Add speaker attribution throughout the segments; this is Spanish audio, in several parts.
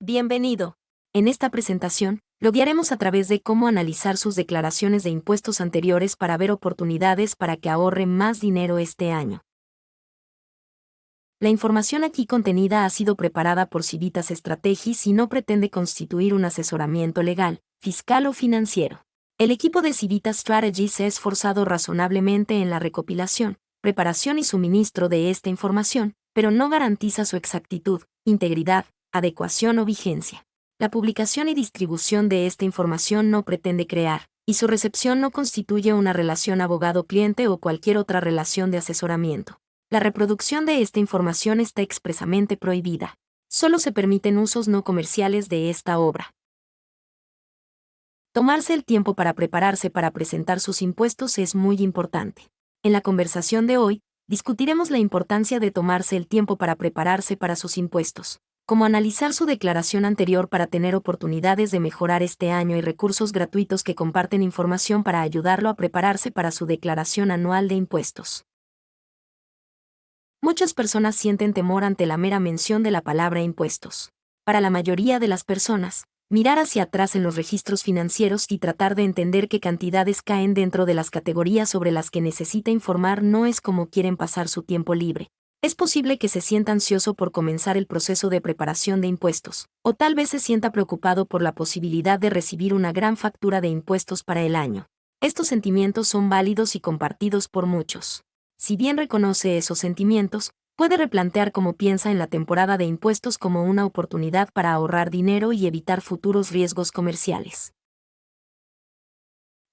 Speaker 1: Bienvenido. En esta presentación, lo guiaremos a través de cómo analizar sus declaraciones de impuestos anteriores para ver oportunidades para que ahorre más dinero este año. La información aquí contenida ha sido preparada por Civitas Strategies y no pretende constituir un asesoramiento legal, fiscal o financiero. El equipo de Civitas Strategies se ha esforzado razonablemente en la recopilación, preparación y suministro de esta información, pero no garantiza su exactitud, integridad, adecuación o vigencia. La publicación y distribución de esta información no pretende crear, y su recepción no constituye una relación abogado-cliente o cualquier otra relación de asesoramiento. La reproducción de esta información está expresamente prohibida. Solo se permiten usos no comerciales de esta obra. Tomarse el tiempo para prepararse para presentar sus impuestos es muy importante. En la conversación de hoy, discutiremos la importancia de tomarse el tiempo para prepararse para sus impuestos, como analizar su declaración anterior para tener oportunidades de mejorar este año y recursos gratuitos que comparten información para ayudarlo a prepararse para su declaración anual de impuestos. Muchas personas sienten temor ante la mera mención de la palabra impuestos. Para la mayoría de las personas, mirar hacia atrás en los registros financieros y tratar de entender qué cantidades caen dentro de las categorías sobre las que necesita informar no es como quieren pasar su tiempo libre. Es posible que se sienta ansioso por comenzar el proceso de preparación de impuestos, o tal vez se sienta preocupado por la posibilidad de recibir una gran factura de impuestos para el año. Estos sentimientos son válidos y compartidos por muchos. Si bien reconoce esos sentimientos, puede replantear cómo piensa en la temporada de impuestos como una oportunidad para ahorrar dinero y evitar futuros riesgos comerciales.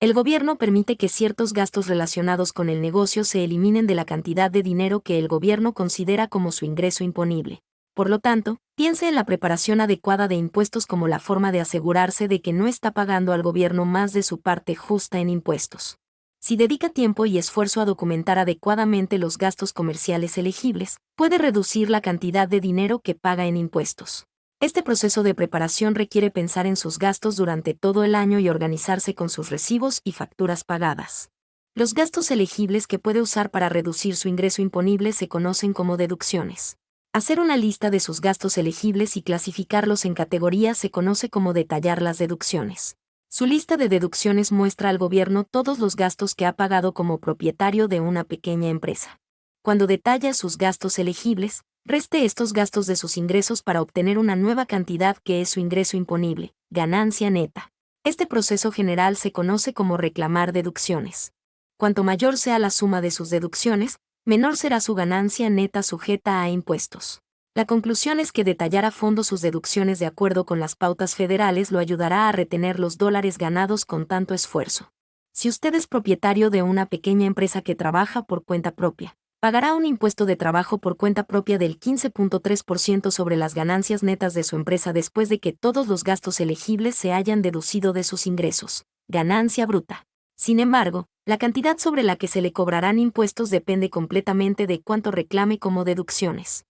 Speaker 1: El gobierno permite que ciertos gastos relacionados con el negocio se eliminen de la cantidad de dinero que el gobierno considera como su ingreso imponible. Por lo tanto, piense en la preparación adecuada de impuestos como la forma de asegurarse de que no está pagando al gobierno más de su parte justa en impuestos. Si dedica tiempo y esfuerzo a documentar adecuadamente los gastos comerciales elegibles, puede reducir la cantidad de dinero que paga en impuestos. Este proceso de preparación requiere pensar en sus gastos durante todo el año y organizarse con sus recibos y facturas pagadas. Los gastos elegibles que puede usar para reducir su ingreso imponible se conocen como deducciones. Hacer una lista de sus gastos elegibles y clasificarlos en categorías se conoce como detallar las deducciones. Su lista de deducciones muestra al gobierno todos los gastos que ha pagado como propietario de una pequeña empresa. Cuando detalla sus gastos elegibles, reste estos gastos de sus ingresos para obtener una nueva cantidad que es su ingreso imponible, ganancia neta. Este proceso general se conoce como reclamar deducciones. Cuanto mayor sea la suma de sus deducciones, menor será su ganancia neta sujeta a impuestos. La conclusión es que detallar a fondo sus deducciones de acuerdo con las pautas federales lo ayudará a retener los dólares ganados con tanto esfuerzo. Si usted es propietario de una pequeña empresa que trabaja por cuenta propia, pagará un impuesto de trabajo por cuenta propia del 15.3% sobre las ganancias netas de su empresa después de que todos los gastos elegibles se hayan deducido de sus ingresos, ganancia bruta. Sin embargo, la cantidad sobre la que se le cobrarán impuestos depende completamente de cuánto reclame como deducciones.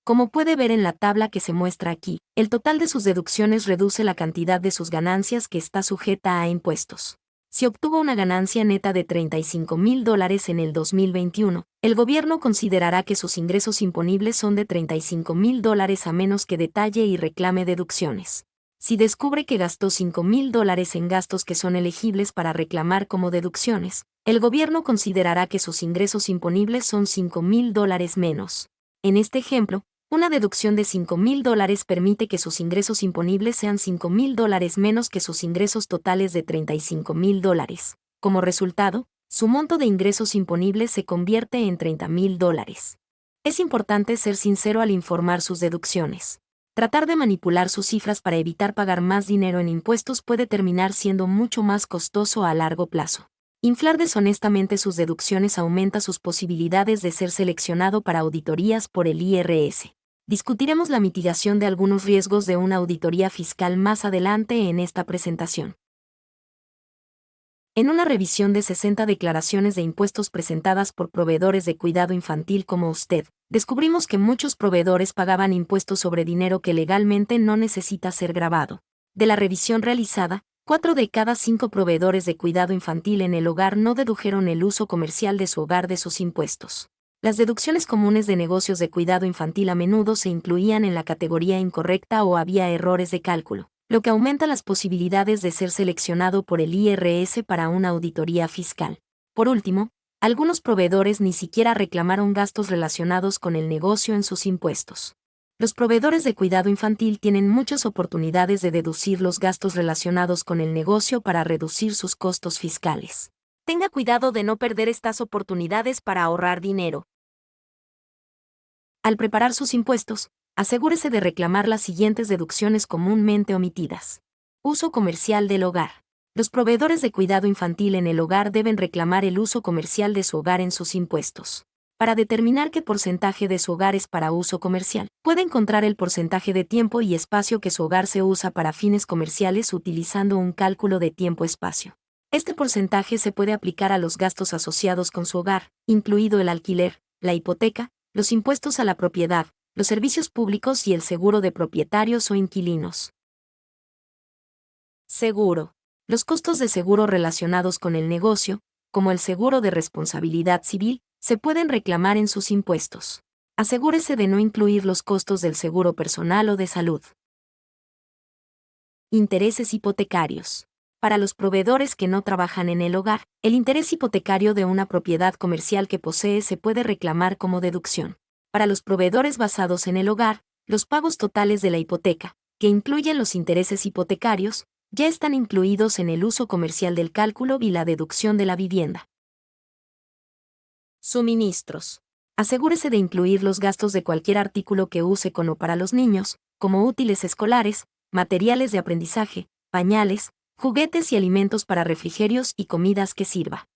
Speaker 1: Como puede ver en la tabla que se muestra aquí, el total de sus deducciones reduce la cantidad de sus ganancias que está sujeta a impuestos. Si obtuvo una ganancia neta de $35,000 en el 2021, el gobierno considerará que sus ingresos imponibles son de $35,000 a menos que detalle y reclame deducciones. Si descubre que gastó $5,000 en gastos que son elegibles para reclamar como deducciones, el gobierno considerará que sus ingresos imponibles son $5,000 menos. En este ejemplo, una deducción de $5,000 permite que sus ingresos imponibles sean $5,000 menos que sus ingresos totales de $35,000. Como resultado, su monto de ingresos imponibles se convierte en $30,000. Es importante ser sincero al informar sus deducciones. Tratar de manipular sus cifras para evitar pagar más dinero en impuestos puede terminar siendo mucho más costoso a largo plazo. Inflar deshonestamente sus deducciones aumenta sus posibilidades de ser seleccionado para auditorías por el IRS. Discutiremos la mitigación de algunos riesgos de una auditoría fiscal más adelante en esta presentación. En una revisión de 60 declaraciones de impuestos presentadas por proveedores de cuidado infantil como usted, descubrimos que muchos proveedores pagaban impuestos sobre dinero que legalmente no necesita ser grabado. De la revisión realizada, 4 de cada 5 proveedores de cuidado infantil en el hogar no dedujeron el uso comercial de su hogar de sus impuestos. Las deducciones comunes de negocios de cuidado infantil a menudo se incluían en la categoría incorrecta o había errores de cálculo, lo que aumenta las posibilidades de ser seleccionado por el IRS para una auditoría fiscal. Por último, algunos proveedores ni siquiera reclamaron gastos relacionados con el negocio en sus impuestos. Los proveedores de cuidado infantil tienen muchas oportunidades de deducir los gastos relacionados con el negocio para reducir sus costos fiscales. Tenga cuidado de no perder estas oportunidades para ahorrar dinero. Al preparar sus impuestos, asegúrese de reclamar las siguientes deducciones comúnmente omitidas. Uso comercial del hogar. Los proveedores de cuidado infantil en el hogar deben reclamar el uso comercial de su hogar en sus impuestos. Para determinar qué porcentaje de su hogar es para uso comercial, puede encontrar el porcentaje de tiempo y espacio que su hogar se usa para fines comerciales utilizando un cálculo de tiempo-espacio. Este porcentaje se puede aplicar a los gastos asociados con su hogar, incluido el alquiler, la hipoteca, los impuestos a la propiedad, los servicios públicos y el seguro de propietarios o inquilinos. Seguro. Los costos de seguro relacionados con el negocio, como el seguro de responsabilidad civil, se pueden reclamar en sus impuestos. Asegúrese de no incluir los costos del seguro personal o de salud. Intereses hipotecarios. Para los proveedores que no trabajan en el hogar, el interés hipotecario de una propiedad comercial que posee se puede reclamar como deducción. Para los proveedores basados en el hogar, los pagos totales de la hipoteca, que incluyen los intereses hipotecarios, ya están incluidos en el uso comercial del cálculo y la deducción de la vivienda. Suministros. Asegúrese de incluir los gastos de cualquier artículo que use con o para los niños, como útiles escolares, materiales de aprendizaje, pañales, juguetes y alimentos para refrigerios y comidas que sirva.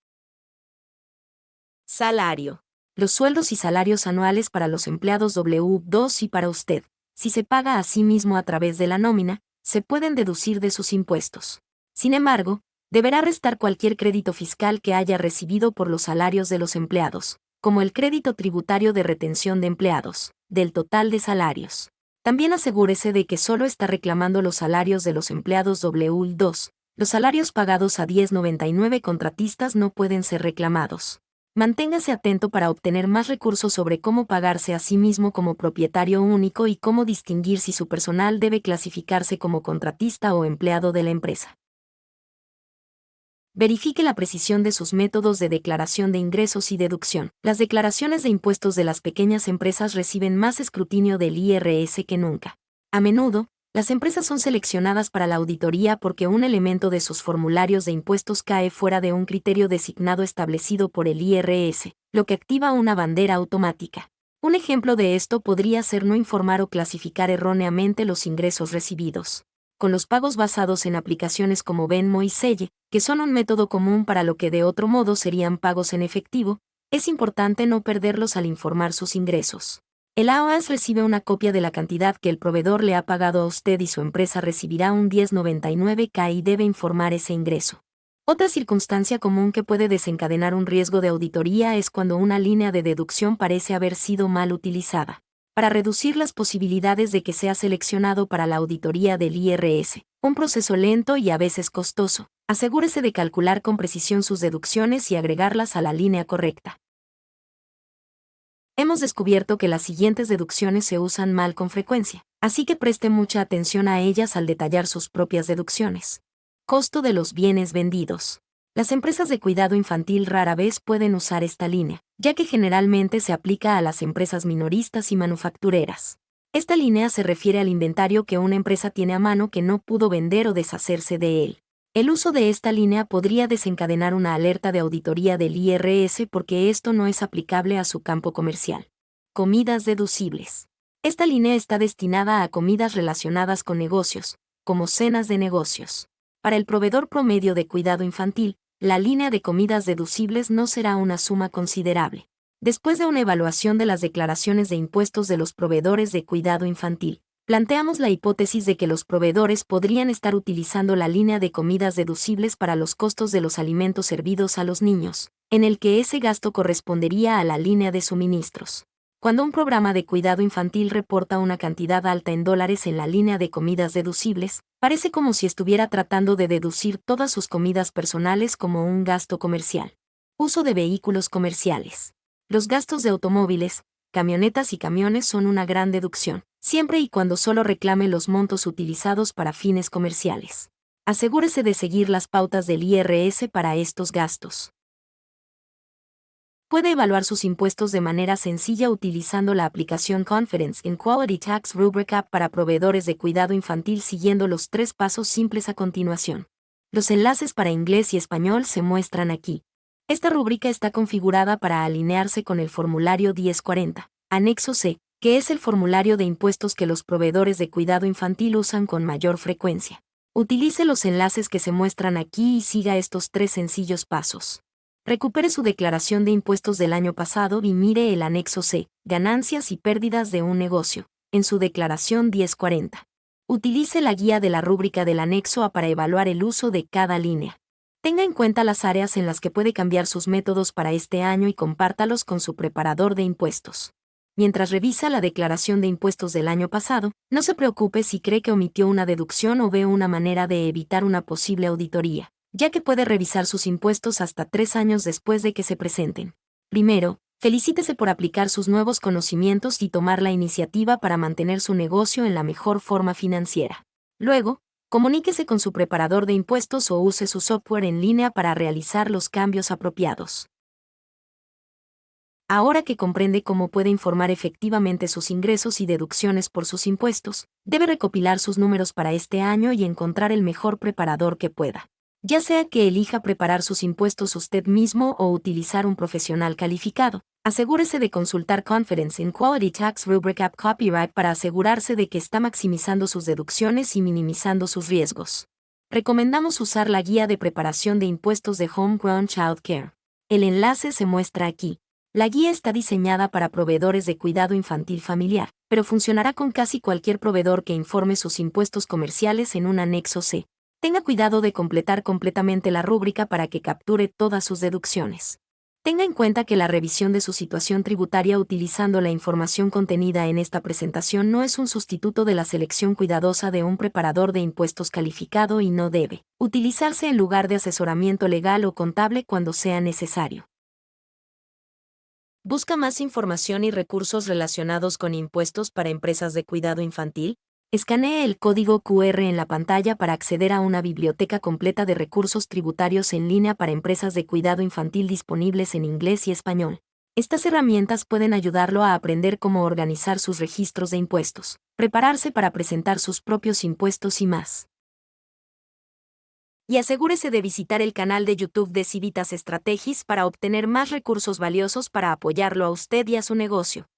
Speaker 1: Salario. Los sueldos y salarios anuales para los empleados W2 y para usted, si se paga a sí mismo a través de la nómina, se pueden deducir de sus impuestos. Sin embargo, deberá restar cualquier crédito fiscal que haya recibido por los salarios de los empleados, como el crédito tributario de retención de empleados, del total de salarios. También asegúrese de que solo está reclamando los salarios de los empleados W2. Los salarios pagados a 1099 contratistas no pueden ser reclamados. Manténgase atento para obtener más recursos sobre cómo pagarse a sí mismo como propietario único y cómo distinguir si su personal debe clasificarse como contratista o empleado de la empresa. Verifique la precisión de sus métodos de declaración de ingresos y deducción. Las declaraciones de impuestos de las pequeñas empresas reciben más escrutinio del IRS que nunca. A menudo, las empresas son seleccionadas para la auditoría porque un elemento de sus formularios de impuestos cae fuera de un criterio designado establecido por el IRS, lo que activa una bandera automática. Un ejemplo de esto podría ser no informar o clasificar erróneamente los ingresos recibidos. Con los pagos basados en aplicaciones como Venmo y Zelle, que son un método común para lo que de otro modo serían pagos en efectivo, es importante no perderlos al informar sus ingresos. El AOAS recibe una copia de la cantidad que el proveedor le ha pagado a usted y su empresa recibirá un 1099K y debe informar ese ingreso. Otra circunstancia común que puede desencadenar un riesgo de auditoría es cuando una línea de deducción parece haber sido mal utilizada. Para reducir las posibilidades de que sea seleccionado para la auditoría del IRS, un proceso lento y a veces costoso, asegúrese de calcular con precisión sus deducciones y agregarlas a la línea correcta. Hemos descubierto que las siguientes deducciones se usan mal con frecuencia, así que preste mucha atención a ellas al detallar sus propias deducciones. Costo de los bienes vendidos. Las empresas de cuidado infantil rara vez pueden usar esta línea, ya que generalmente se aplica a las empresas minoristas y manufactureras. Esta línea se refiere al inventario que una empresa tiene a mano que no pudo vender o deshacerse de él. El uso de esta línea podría desencadenar una alerta de auditoría del IRS porque esto no es aplicable a su campo comercial. Comidas deducibles. Esta línea está destinada a comidas relacionadas con negocios, como cenas de negocios. Para el proveedor promedio de cuidado infantil, la línea de comidas deducibles no será una suma considerable. Después de una evaluación de las declaraciones de impuestos de los proveedores de cuidado infantil, planteamos la hipótesis de que los proveedores podrían estar utilizando la línea de comidas deducibles para los costos de los alimentos servidos a los niños, en el que ese gasto correspondería a la línea de suministros. Cuando un programa de cuidado infantil reporta una cantidad alta en dólares en la línea de comidas deducibles, parece como si estuviera tratando de deducir todas sus comidas personales como un gasto comercial. Uso de vehículos comerciales. Los gastos de automóviles, camionetas y camiones son una gran deducción, siempre y cuando solo reclame los montos utilizados para fines comerciales. Asegúrese de seguir las pautas del IRS para estos gastos. Puede evaluar sus impuestos de manera sencilla utilizando la aplicación Confidence in Quality Tax Rubric App para proveedores de cuidado infantil siguiendo los 3 pasos simples a continuación. Los enlaces para inglés y español se muestran aquí. Esta rúbrica está configurada para alinearse con el formulario 1040, anexo C, que es el formulario de impuestos que los proveedores de cuidado infantil usan con mayor frecuencia. Utilice los enlaces que se muestran aquí y siga estos 3 sencillos pasos. Recupere su declaración de impuestos del año pasado y mire el anexo C, ganancias y pérdidas de un negocio, en su declaración 1040. Utilice la guía de la rúbrica del anexo A para evaluar el uso de cada línea. Tenga en cuenta las áreas en las que puede cambiar sus métodos para este año y compártalos con su preparador de impuestos. Mientras revisa la declaración de impuestos del año pasado, no se preocupe si cree que omitió una deducción o ve una manera de evitar una posible auditoría, ya que puede revisar sus impuestos hasta 3 años después de que se presenten. Primero, felicítese por aplicar sus nuevos conocimientos y tomar la iniciativa para mantener su negocio en la mejor forma financiera. Luego, comuníquese con su preparador de impuestos o use su software en línea para realizar los cambios apropiados. Ahora que comprende cómo puede informar efectivamente sus ingresos y deducciones por sus impuestos, debe recopilar sus números para este año y encontrar el mejor preparador que pueda. Ya sea que elija preparar sus impuestos usted mismo o utilizar un profesional calificado, asegúrese de consultar Confidence in Quality Tax Rubric App Copyright para asegurarse de que está maximizando sus deducciones y minimizando sus riesgos. Recomendamos usar la guía de preparación de impuestos de Homegrown Child Care. El enlace se muestra aquí. La guía está diseñada para proveedores de cuidado infantil familiar, pero funcionará con casi cualquier proveedor que informe sus impuestos comerciales en un anexo C. Tenga cuidado de completar completamente la rúbrica para que capture todas sus deducciones. Tenga en cuenta que la revisión de su situación tributaria utilizando la información contenida en esta presentación no es un sustituto de la selección cuidadosa de un preparador de impuestos calificado y no debe utilizarse en lugar de asesoramiento legal o contable cuando sea necesario. ¿Busca más información y recursos relacionados con impuestos para empresas de cuidado infantil? Escanee el código QR en la pantalla para acceder a una biblioteca completa de recursos tributarios en línea para empresas de cuidado infantil disponibles en inglés y español. Estas herramientas pueden ayudarlo a aprender cómo organizar sus registros de impuestos, prepararse para presentar sus propios impuestos y más. Y asegúrese de visitar el canal de YouTube de Civitas Strategies para obtener más recursos valiosos para apoyarlo a usted y a su negocio.